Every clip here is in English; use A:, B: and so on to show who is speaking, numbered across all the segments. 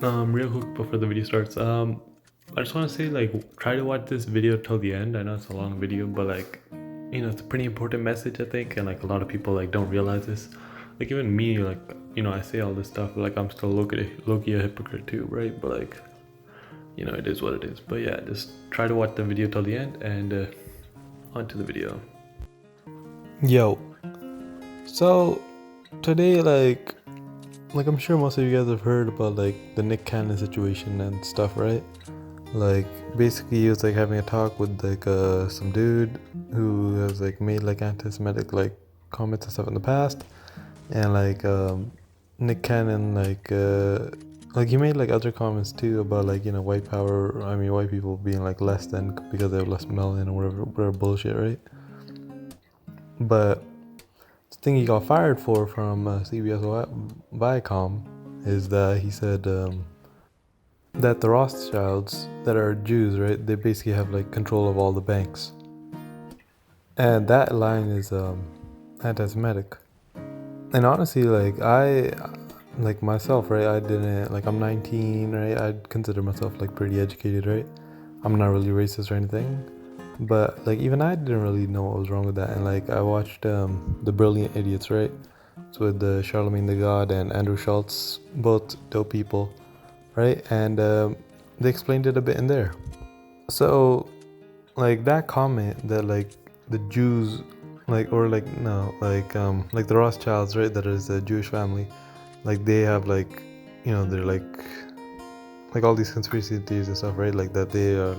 A: Real quick before the video starts, I just want to say, like, try to watch this video till the end. I know it's a long video, but like, it's a pretty important message, I think, and like a lot of people like don't realize this. Like even me, like, I say all this stuff, but like I'm still low-key a hypocrite too, right? But like, it is what it is. But yeah, just try to watch the video till the end, and on to the video.
B: Yo, so today, like I'm sure most of you guys have heard about like the Nick Cannon situation and stuff, right? Like basically, he was like having a talk with like some dude who has like made like anti-Semitic like comments and stuff in the past, and Nick Cannon like he made like other comments too about like white power. I mean white people being like less than because they have less melanin or whatever bullshit, right? But the thing he got fired for from CBS Viacom is that he said that the Rothschilds that are Jews, right? They basically have like control of all the banks, and that line is anti-Semitic. And honestly, like myself, right? I didn't like I'm 19, right? I'd consider myself like pretty educated, right? I'm not really racist or anything, but like even I didn't really know what was wrong with that. And like I watched The Brilliant Idiots, right? It's with Charlemagne the God and Andrew Schultz, both dope people, right? And they explained it a bit in there. So like that comment that like the Jews like or like no like the Rothschilds, right? That is a Jewish family. Like they have they're like all these conspiracy theories and stuff, right? Like that they are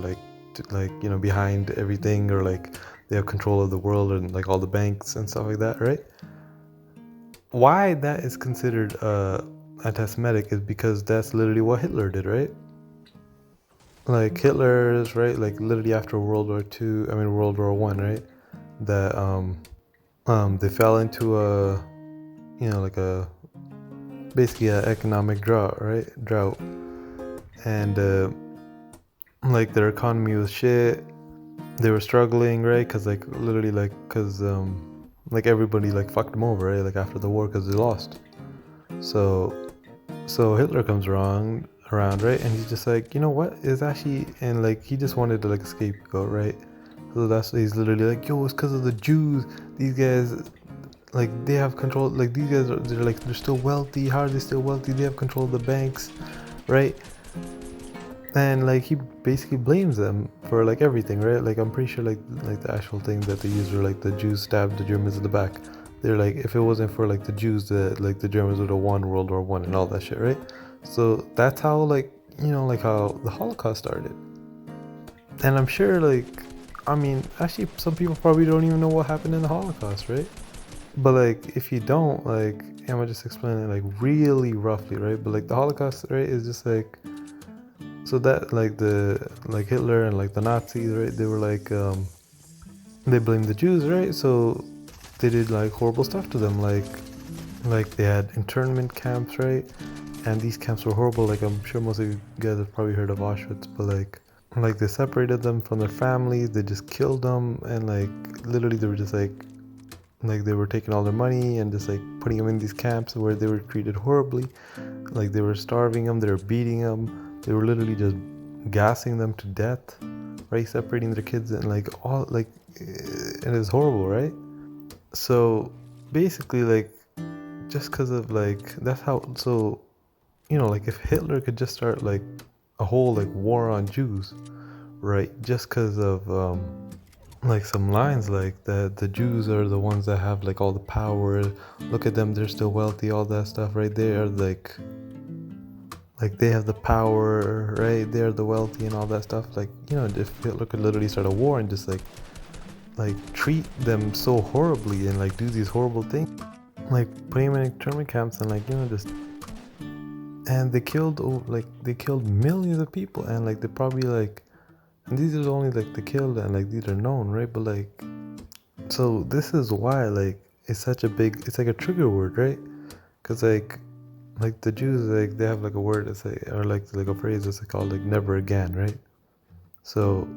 B: behind everything, or like they have control of the world and like all the banks and stuff like that, right? Why that is considered anti-Semitic is because that's literally what Hitler did, right? Like Hitler's right, like literally after World War One, right? That they fell into a like a basically an economic drought, and like their economy was shit. They were struggling, right? Because like everybody like fucked them over, right? Like after the war, because they lost. So Hitler comes around, right? And he's just like, you know what? It's actually, and like he just wanted to like scapegoat, right? So that's he's literally like, yo, it's because of the Jews. These guys, like they have control. Like these guys they're still wealthy. How are they still wealthy? They have control of the banks, right? And like he basically blames them for like everything, right? Like I'm pretty sure like the actual thing that they used were like the Jews stabbed the Germans in the back. They're like, if it wasn't for like the Jews, that like the Germans would have won World War One and all that shit, right? So that's how like like how the Holocaust started. And I'm sure I mean actually some people probably don't even know what happened in the Holocaust, right? But like if you don't, like I'm gonna just explain it like really roughly, right? But like the Holocaust, right, is just like, so that like Hitler and like the Nazis, right? They were they blamed the Jews, right? So they did like horrible stuff to them, like they had internment camps, right? And these camps were horrible. Like I'm sure most of you guys have probably heard of Auschwitz, but like they separated them from their families. They just killed them, and like literally they were just like they were taking all their money and just like putting them in these camps where they were treated horribly. Like they were starving them, they were beating them, they were literally just gassing them to death, right? Separating their kids and like all like, and it's horrible, right? So basically, like just because of like that's how. So like if Hitler could just start like a whole like war on Jews, right? Just because of like some lines like that the Jews are the ones that have like all the power. Look at them, they're still wealthy, all that stuff, right? They are like they have the power, right? They're the wealthy and all that stuff. Like if Hitler could literally start a war and just like treat them so horribly and like do these horrible things, like putting them in internment camps and like just, and they killed millions of people, and like they probably like, and these are only like the killed, and like these are known, right? But like, so this is why like it's such a big, it's like a trigger word, right? Because like the Jews, like they have like a word that's like, or like a phrase that's called like never again, right? So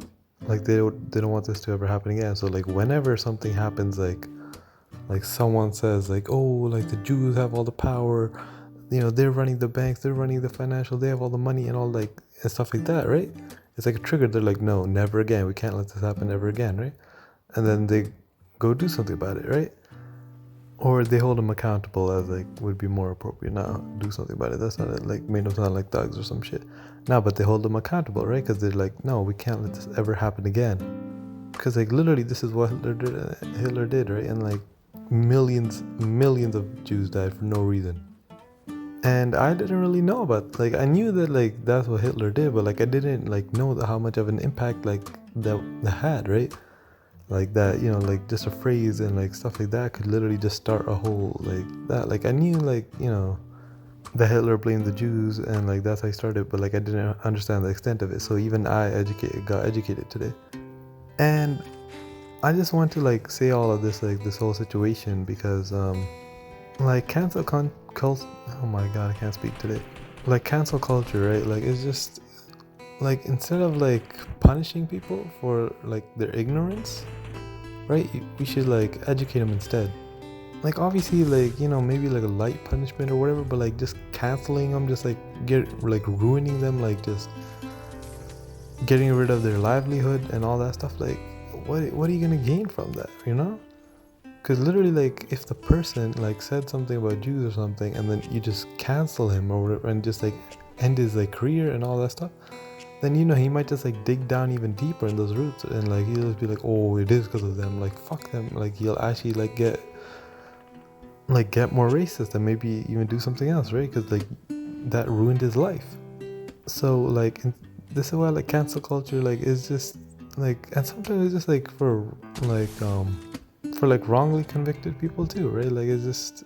B: like they don't want this to ever happen again. So like whenever something happens, like someone says like, oh, like the Jews have all the power, they're running the banks, they're running the financial, they have all the money and all like and stuff like that, right? It's like a trigger. They're like, no, never again. We can't let this happen ever again, right? And then they go do something about it, right? Or they hold them accountable, as like would be more appropriate. Now do something about it. That's not it, like made them sound like thugs or some shit. No, but they hold them accountable, right? Because they're like, no, we can't let this ever happen again. Because like literally, this is what Hitler did, right? And like millions of Jews died for no reason. And I didn't really know about, like, I knew that like that's what Hitler did, but like I didn't like know how much of an impact like that had, right? Like that, like just a phrase and like stuff like that could literally just start a whole like that. Like I knew like that Hitler blamed the Jews and like that's how he started, but like I didn't understand the extent of it. So even I got educated today, and I just want to like say all of this, like this whole situation, because like oh my god, I can't speak today. Like cancel culture, right? Like it's just like instead of like punishing people for like their ignorance, right? We should like educate them instead. Like obviously like maybe like a light punishment or whatever, but like just canceling them, just like ruining them, like just getting rid of their livelihood and all that stuff. Like what are you gonna gain from that, Because literally, like, if the person like said something about Jews or something, and then you just cancel him or whatever, and just like end his like career and all that stuff, then he might just like dig down even deeper in those roots, and like he'll just be like, oh, it is because of them. Like fuck them. Like he'll actually like get more racist and maybe even do something else, right? Because like that ruined his life. So like this is why like cancel culture like is just like, and sometimes it's just like for wrongly convicted people too, right? Like it's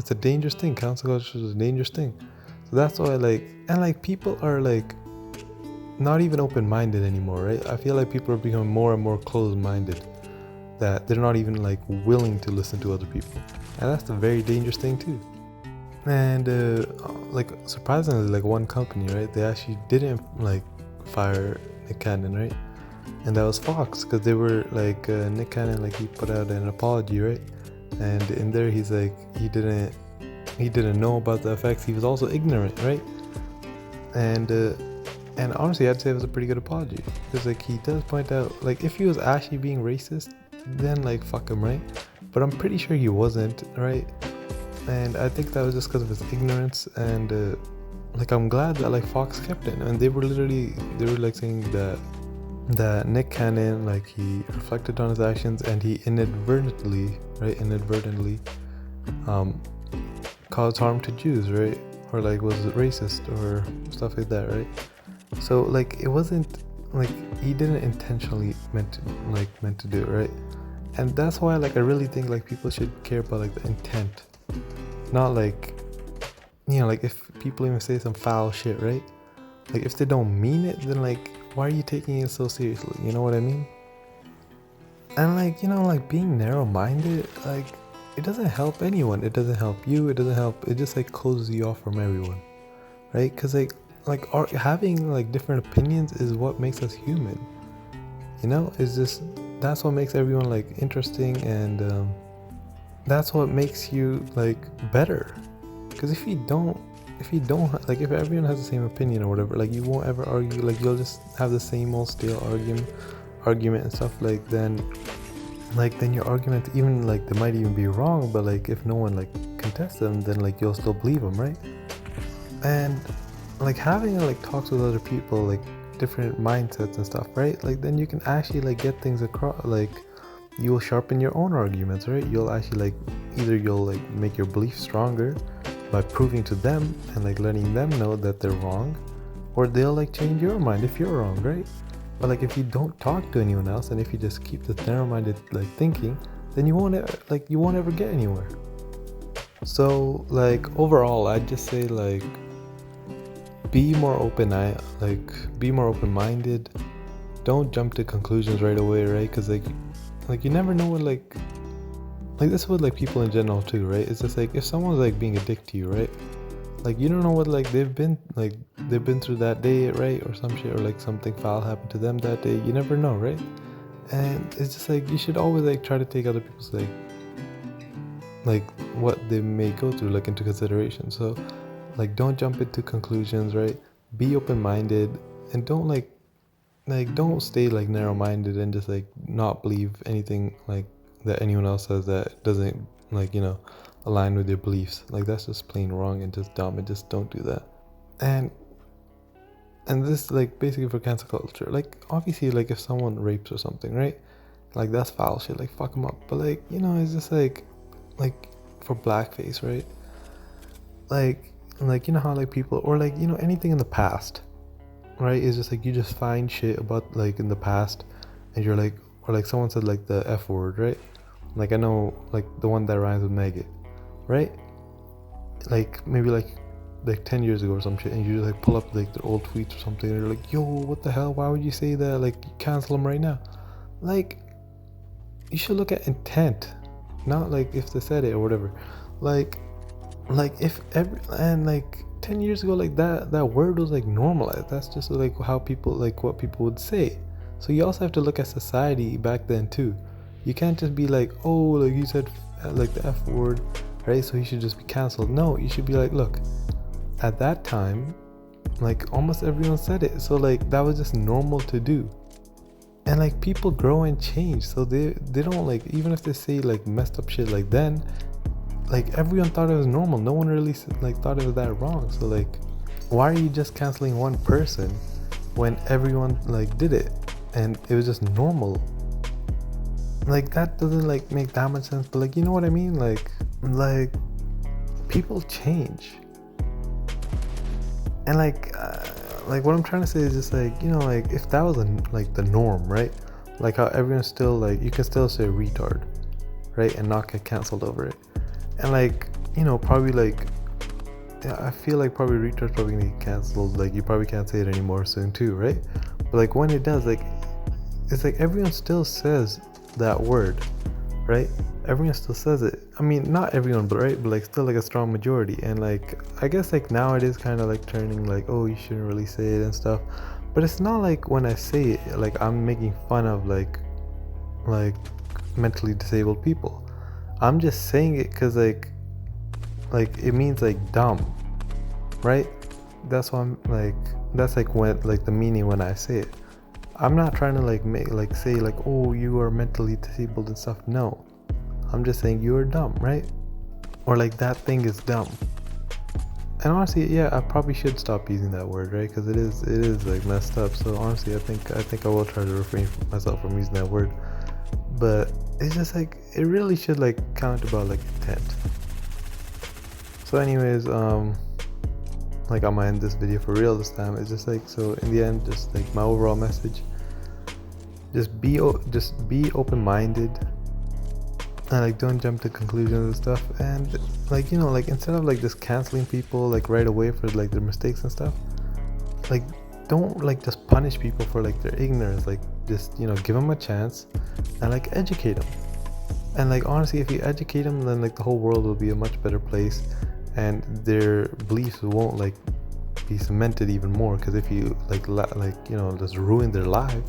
B: a dangerous thing. Cancel culture is a dangerous thing. So that's why and people are like not even open-minded anymore, right? I feel like people are becoming more and more closed-minded, that they're not even like willing to listen to other people, and that's a very dangerous thing too. And like surprisingly, like one company, right, they actually didn't like fire Nick Cannon, right? And that was Fox, because they were like Nick Cannon, like he put out an apology, right? And in there he's like he didn't know about the effects. He was also ignorant, right? And honestly, I'd say it was a pretty good apology, because like he does point out, like if he was actually being racist, then like fuck him, right? But I'm pretty sure he wasn't, right? And I think that was just because of his ignorance. And like I'm glad that like Fox kept it, and they were like saying that Nick Cannon, like he reflected on his actions and he inadvertently caused harm to Jews, right? Or like was racist or stuff like that, right? So like it wasn't like he didn't intentionally meant to do it, right? And that's why like I really think like people should care about like the intent, not like like if people even say some foul shit, right? Like if they don't mean it, then like why are you taking it so seriously? You know what I mean? And like like being narrow-minded, like it doesn't help anyone. It doesn't help you. It doesn't help. It just like closes you off from everyone, right? Because having like different opinions is what makes us human. It's just that's what makes everyone like interesting, and that's what makes you like better. Because if if everyone has the same opinion or whatever, like you won't ever argue. Like you'll just have the same old stale argument and stuff. Like then your argument, even like they might even be wrong, but like if no one like contests them, then like you'll still believe them, right? And like having like talks with other people, like different mindsets and stuff, right? Like then you can actually like get things across. Like you will sharpen your own arguments, right? You'll actually like either you'll like make your belief stronger by proving to them and like letting them know that they're wrong, or they'll like change your mind if you're wrong, right? But like if you don't talk to anyone else, and if you just keep this narrow-minded like thinking, then you won't ever get anywhere. So like overall, I'd just say like be more open-minded. Don't jump to conclusions right away, right? Because like you never know what like this is with like people in general too, right? It's just like if someone's like being a dick to you, right? Like you don't know what like they've been through that day, right? Or some shit, or like something foul happened to them that day. You never know, right? And it's just like you should always like try to take other people's like what they may go through like into consideration. So like don't jump into conclusions, right? Be open-minded and don't don't stay like narrow-minded and just like not believe anything like that anyone else says that doesn't align with your beliefs. Like that's just plain wrong and just dumb, and just don't do that. And this like basically for cancel culture, like obviously like if someone rapes or something, right, like that's foul shit, like fuck them up. But like it's just like for blackface, right, like how like people, or like anything in the past, right, is just like you just find shit about like in the past and you're like, or like someone said like the F word, right, like I know like the one that rhymes with maggot, right, like maybe like 10 years ago or some shit, and you just like pull up like their old tweets or something and you're like, yo, what the hell, why would you say that, like cancel them right now. Like you should look at intent, not like if they said it or whatever. Like if every, and like 10 years ago, like that word was like normalized. That's just like how people, like what people would say. So you also have to look at society back then too. You can't just be like, oh, like you said like the F word, right, so he should just be canceled. No, you should be like, look, at that time, like almost everyone said it, so like that was just normal to do. And like people grow and change, so they don't, like, even if they say like messed up shit like then, like everyone thought it was normal. No one really like thought it was that wrong. So like why are you just canceling one person when everyone like did it and it was just normal? Like that doesn't like make that much sense. But like, you know what I mean, like people change. And like what I'm trying to say is just like, like if that was like the norm, right, like how everyone's still like, you can still say retard, right, and not get canceled over it. And like, probably like, yeah, I feel like probably retard's probably gonna get canceled, like you probably can't say it anymore soon too, right? But like when it does, like it's like everyone still says that word, right? Everyone still says it. I mean, not everyone, but right, but like still like a strong majority. And like I guess like now it is kind of like turning like, oh, you shouldn't really say it and stuff. But it's not like when I say it, like I'm making fun of like mentally disabled people. I'm just saying it because like it means like dumb, right? That's why I'm like, that's like when like the meaning when I say it. I'm not trying to like make like say like, oh, you are mentally disabled and stuff. No, I'm just saying you are dumb, right? Or like that thing is dumb. And honestly, yeah, I probably should stop using that word, right? Because it is like messed up. So honestly, I think I will try to refrain myself from using that word. But it's just like, it really should like count about like intent. So anyways, like I'm gonna end this video for real this time. It's just like, so in the end, just like my overall message, just be open-minded, and like don't jump to conclusions and stuff. And like, like instead of like just canceling people like right away for like their mistakes and stuff, like don't like just punish people for like their ignorance. Like just give them a chance and like educate them. And like honestly, if you educate them, then like the whole world will be a much better place, and their beliefs won't like be cemented even more. Because if you like just ruin their life,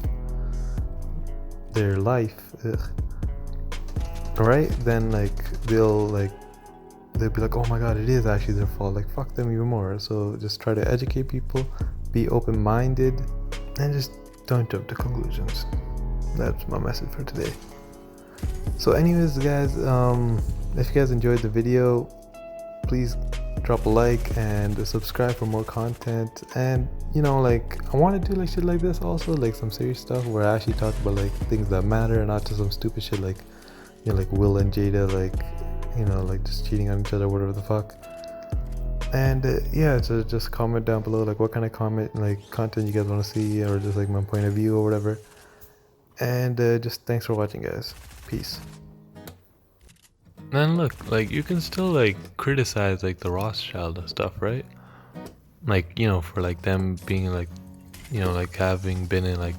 B: right, then like they'll be like, oh my god, it is actually their fault. Like fuck them even more. So just try to educate people, be open-minded, and just don't jump to conclusions. That's my message for today. So anyways guys, if you guys enjoyed the video, please drop a like and subscribe for more content. And like I want to do like shit like this also, like some serious stuff where I actually talk about like things that matter and not just some stupid shit like like Will and Jada, like like just cheating on each other, whatever the fuck. And yeah, so just comment down below like what kind of content you guys want to see, or just like my point of view or whatever. And just thanks for watching guys. Peace.
A: And look, like you can still like criticize like the Rothschild and stuff, right? Like, for like them being like, like having been in like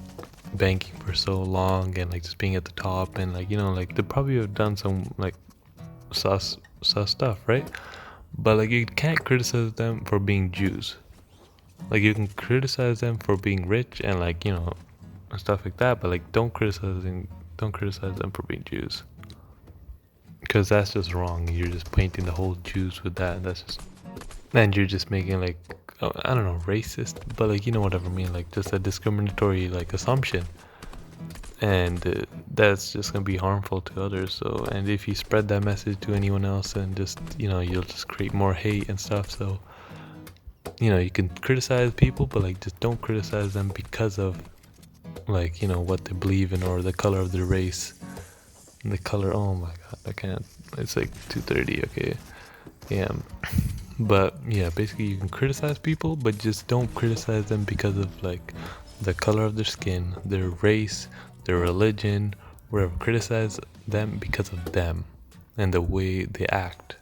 A: banking for so long and like just being at the top, and like like they probably have done some like sus stuff, right? But like you can't criticize them for being Jews. Like you can criticize them for being rich and like and stuff like that, but like don't criticize them for being Jews, because that's just wrong. You're just painting the whole Jews with that, and that's just and you're just making like, I don't know, racist, but like, you know what I mean, like just a discriminatory like assumption, and that's just gonna be harmful to others. So, and if you spread that message to anyone else, and just, you know, you'll just create more hate and stuff. So, you know, you can criticize people, but like just don't criticize them because of like, you know, what they believe in or the color of their race. The color, oh my god, I can't. It's like 2:30. Okay, yeah. But yeah, basically you can criticize people, but just don't criticize them because of like the color of their skin, their race, their religion, whatever. Criticize them because of them and the way they act.